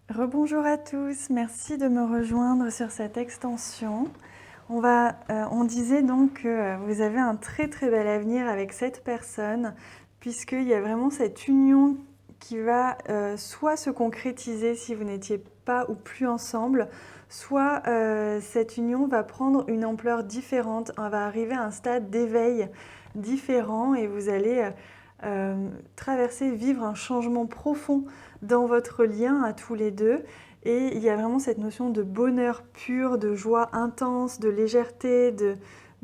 Rebonjour à tous, merci de me rejoindre sur cette extension. On disait donc que vous avez un très très bel avenir avec cette personne, puisqu'il y a vraiment cette union qui va soit se concrétiser si vous n'étiez pas ou plus ensemble, soit cette union va prendre une ampleur différente, on va arriver à un stade d'éveil différent et vous allez traverser, vivre un changement profond dans votre lien à tous les deux. Et il y a vraiment cette notion de bonheur pur, de joie intense, de légèreté,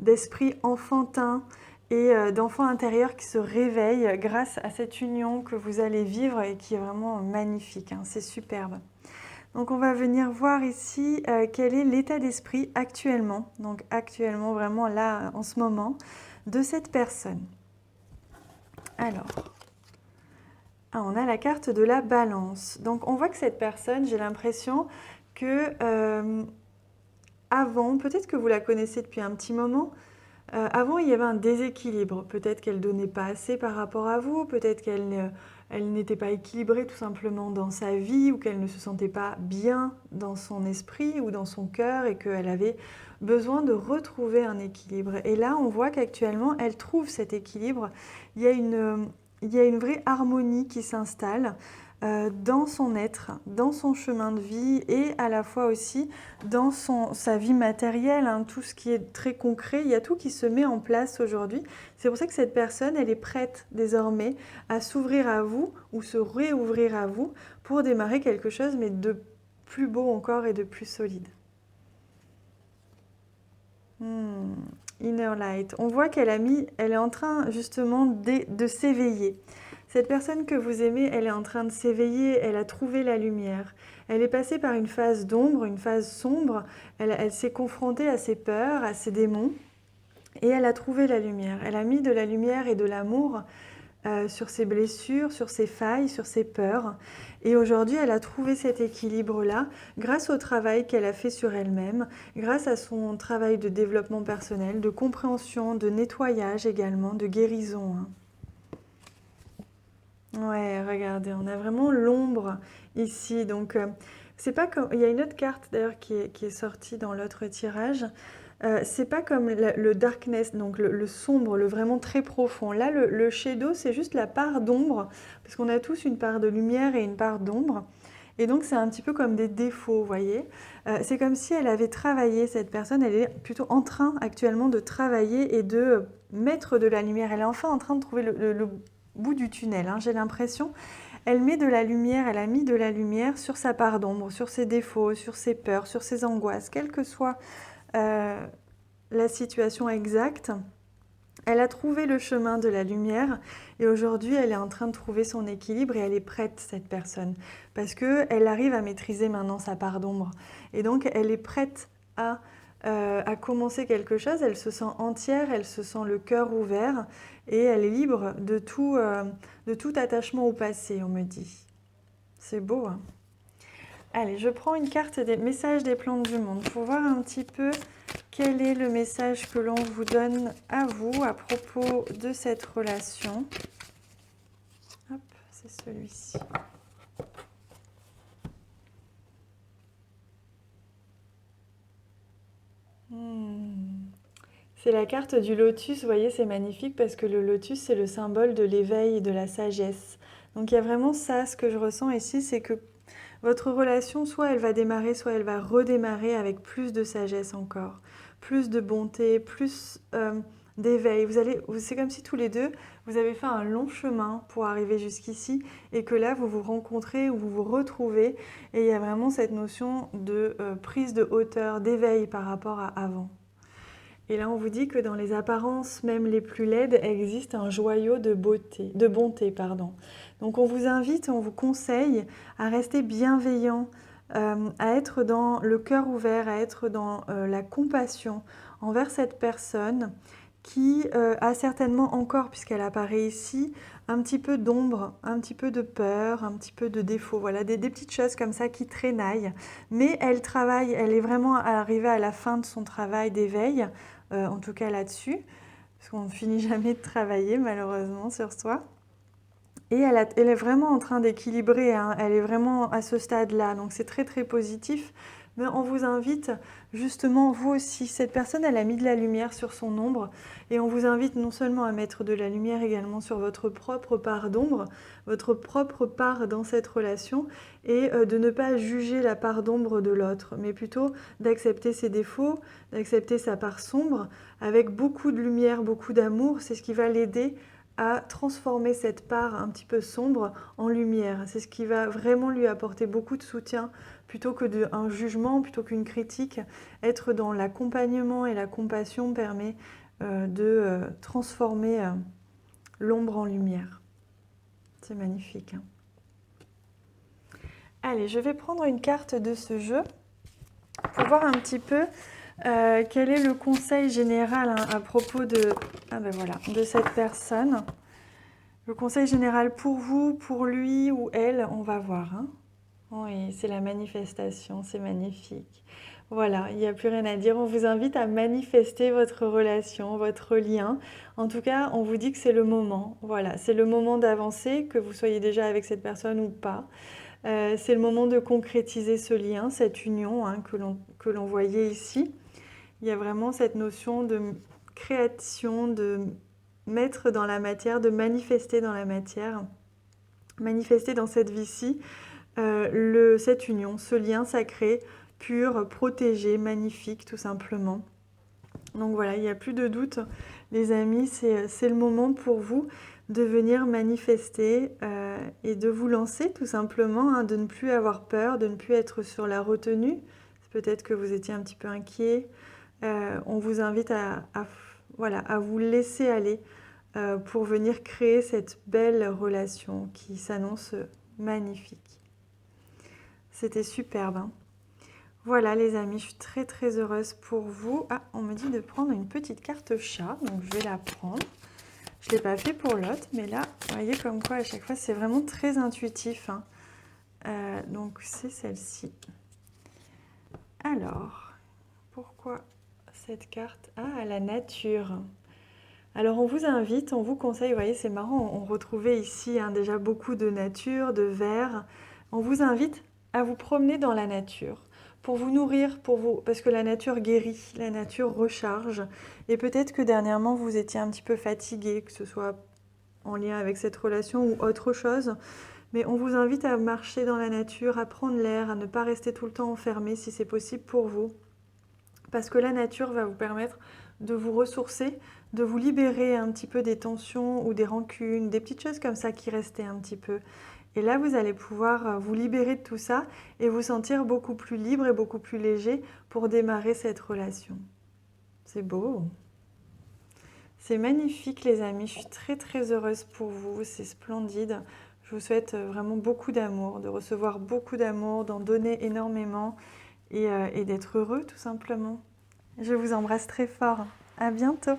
d'esprit enfantin et d'enfant intérieur qui se réveille grâce à cette union que vous allez vivre et qui est vraiment magnifique, hein, c'est superbe. Donc on va venir voir ici quel est l'état d'esprit actuellement, donc actuellement vraiment là en ce moment, de cette personne. Alors, on a la carte de la balance. Donc on voit que cette personne, j'ai l'impression que avant, peut-être que vous la connaissez depuis un petit moment, avant il y avait un déséquilibre. Peut-être qu'elle ne donnait pas assez par rapport à vous, peut-être qu'elle n'était pas équilibrée tout simplement dans sa vie ou qu'elle ne se sentait pas bien dans son esprit ou dans son cœur et qu'elle avait besoin de retrouver un équilibre. Et là, on voit qu'actuellement, elle trouve cet équilibre. Il y a une vraie harmonie qui s'installe dans son être, dans son chemin de vie et à la fois aussi dans sa vie matérielle, hein, tout ce qui est très concret, il y a tout qui se met en place aujourd'hui. C'est pour ça que cette personne, elle est prête désormais à s'ouvrir à vous ou se réouvrir à vous pour démarrer quelque chose, mais de plus beau encore et de plus solide. Inner Light. On voit elle est en train justement de s'éveiller. Cette personne que vous aimez, elle est en train de s'éveiller, elle a trouvé la lumière. Elle est passée par une phase d'ombre, une phase sombre. Elle s'est confrontée à ses peurs, à ses démons, et elle a trouvé la lumière. Elle a mis de la lumière et de l'amour sur ses blessures, sur ses failles, sur ses peurs. Et aujourd'hui, elle a trouvé cet équilibre-là grâce au travail qu'elle a fait sur elle-même, grâce à son travail de développement personnel, de compréhension, de nettoyage également, de guérison. Hein. Ouais, regardez, on a vraiment l'ombre ici. Donc, c'est pas comme. Il y a une autre carte d'ailleurs qui est sortie dans l'autre tirage. C'est pas comme le darkness, donc le sombre, le vraiment très profond. Là, le shadow, c'est juste la part d'ombre, parce qu'on a tous une part de lumière et une part d'ombre. Et donc, c'est un petit peu comme des défauts, vous voyez. C'est comme si elle avait travaillé, cette personne, elle est plutôt en train actuellement de travailler et de mettre de la lumière. Elle est enfin en train de trouver le bout du tunnel, hein, j'ai l'impression. Elle met de la lumière, elle a mis de la lumière sur sa part d'ombre, sur ses défauts, sur ses peurs, sur ses angoisses, quelle que soit la situation exacte. Elle a trouvé le chemin de la lumière et aujourd'hui elle est en train de trouver son équilibre et elle est prête, cette personne, parce qu'elle arrive à maîtriser maintenant sa part d'ombre et donc elle est prête à commencer quelque chose, elle se sent entière, elle se sent le cœur ouvert et elle est libre de tout attachement au passé, on me dit. C'est beau, hein? Allez, je prends une carte des messages des plantes du monde pour voir un petit peu quel est le message que l'on vous donne à vous à propos de cette relation. Hop, c'est celui-ci. C'est la carte du lotus, vous voyez, c'est magnifique parce que le lotus, c'est le symbole de l'éveil et de la sagesse. Donc il y a vraiment ça, ce que je ressens ici, c'est que votre relation, soit elle va démarrer, soit elle va redémarrer avec plus de sagesse encore, plus de bonté, plus d'éveil. C'est comme si tous les deux, vous avez fait un long chemin pour arriver jusqu'ici et que là, vous vous rencontrez ou vous vous retrouvez et il y a vraiment cette notion de prise de hauteur, d'éveil par rapport à avant. Et là, on vous dit que dans les apparences, même les plus laides, existe un joyau de bonté, pardon. Donc on vous invite, on vous conseille à rester bienveillant, à être dans le cœur ouvert, à être dans la compassion envers cette personne qui a certainement encore, puisqu'elle apparaît ici, un petit peu d'ombre, un petit peu de peur, un petit peu de défaut, voilà, des petites choses comme ça qui traînaillent. Mais elle travaille, elle est vraiment arrivée à la fin de son travail d'éveil, en tout cas là-dessus, parce qu'on ne finit jamais de travailler malheureusement sur soi. Et elle est vraiment en train d'équilibrer, hein. Elle est vraiment à ce stade-là, donc c'est très très positif. Mais on vous invite justement, vous aussi, cette personne, elle a mis de la lumière sur son ombre, et on vous invite non seulement à mettre de la lumière également sur votre propre part d'ombre, votre propre part dans cette relation, et de ne pas juger la part d'ombre de l'autre, mais plutôt d'accepter ses défauts, d'accepter sa part sombre, avec beaucoup de lumière, beaucoup d'amour. C'est ce qui va l'aider à transformer cette part un petit peu sombre en lumière. C'est ce qui va vraiment lui apporter beaucoup de soutien, plutôt qu'un jugement, plutôt qu'une critique. Être dans l'accompagnement et la compassion permet de transformer l'ombre en lumière. C'est magnifique, hein. Allez, je vais prendre une carte de ce jeu pour voir un petit peu quel est le conseil général, hein, à propos de, de cette personne. Le conseil général pour vous, pour lui ou elle, on va voir, hein. Oui, c'est la manifestation, c'est magnifique. Voilà, il n'y a plus rien à dire. On vous invite à manifester votre relation, votre lien. En tout cas, on vous dit que c'est le moment. Voilà, c'est le moment d'avancer, que vous soyez déjà avec cette personne ou pas. C'est le moment de concrétiser ce lien, cette union, hein, que l'on voyait ici. Il y a vraiment cette notion de création, de mettre dans la matière, de manifester dans la matière, manifester dans cette vie-ci cette union, ce lien sacré, pur, protégé, magnifique tout simplement. Donc voilà, il n'y a plus de doute, les amis, c'est le moment pour vous de venir manifester et de vous lancer tout simplement, hein, de ne plus avoir peur, de ne plus être sur la retenue. Peut-être que vous étiez un petit peu inquiet. On vous invite à vous laisser aller pour venir créer cette belle relation qui s'annonce magnifique. C'était superbe, hein. Voilà les amis, je suis très très heureuse pour vous. Ah, on me dit de prendre une petite carte chat, donc je vais la prendre. Je ne l'ai pas fait pour l'autre, mais là, vous voyez comme quoi à chaque fois c'est vraiment très intuitif, hein. Donc c'est celle-ci. Alors, pourquoi cette carte? Ah, la nature. Alors on vous invite, on vous conseille, vous voyez c'est marrant, on retrouvait ici, hein, déjà beaucoup de nature, de vert. On vous invite à vous promener dans la nature, pour vous nourrir, parce que la nature guérit, la nature recharge. Et peut-être que dernièrement vous étiez un petit peu fatigué, que ce soit en lien avec cette relation ou autre chose. Mais on vous invite à marcher dans la nature, à prendre l'air, à ne pas rester tout le temps enfermé si c'est possible pour vous. Parce que la nature va vous permettre de vous ressourcer, de vous libérer un petit peu des tensions ou des rancunes, des petites choses comme ça qui restaient un petit peu. Et là, vous allez pouvoir vous libérer de tout ça et vous sentir beaucoup plus libre et beaucoup plus léger pour démarrer cette relation. C'est beau. C'est magnifique les amis, je suis très très heureuse pour vous, c'est splendide. Je vous souhaite vraiment beaucoup d'amour, de recevoir beaucoup d'amour, d'en donner énormément et d'être heureux tout simplement. Je vous embrasse très fort. À bientôt.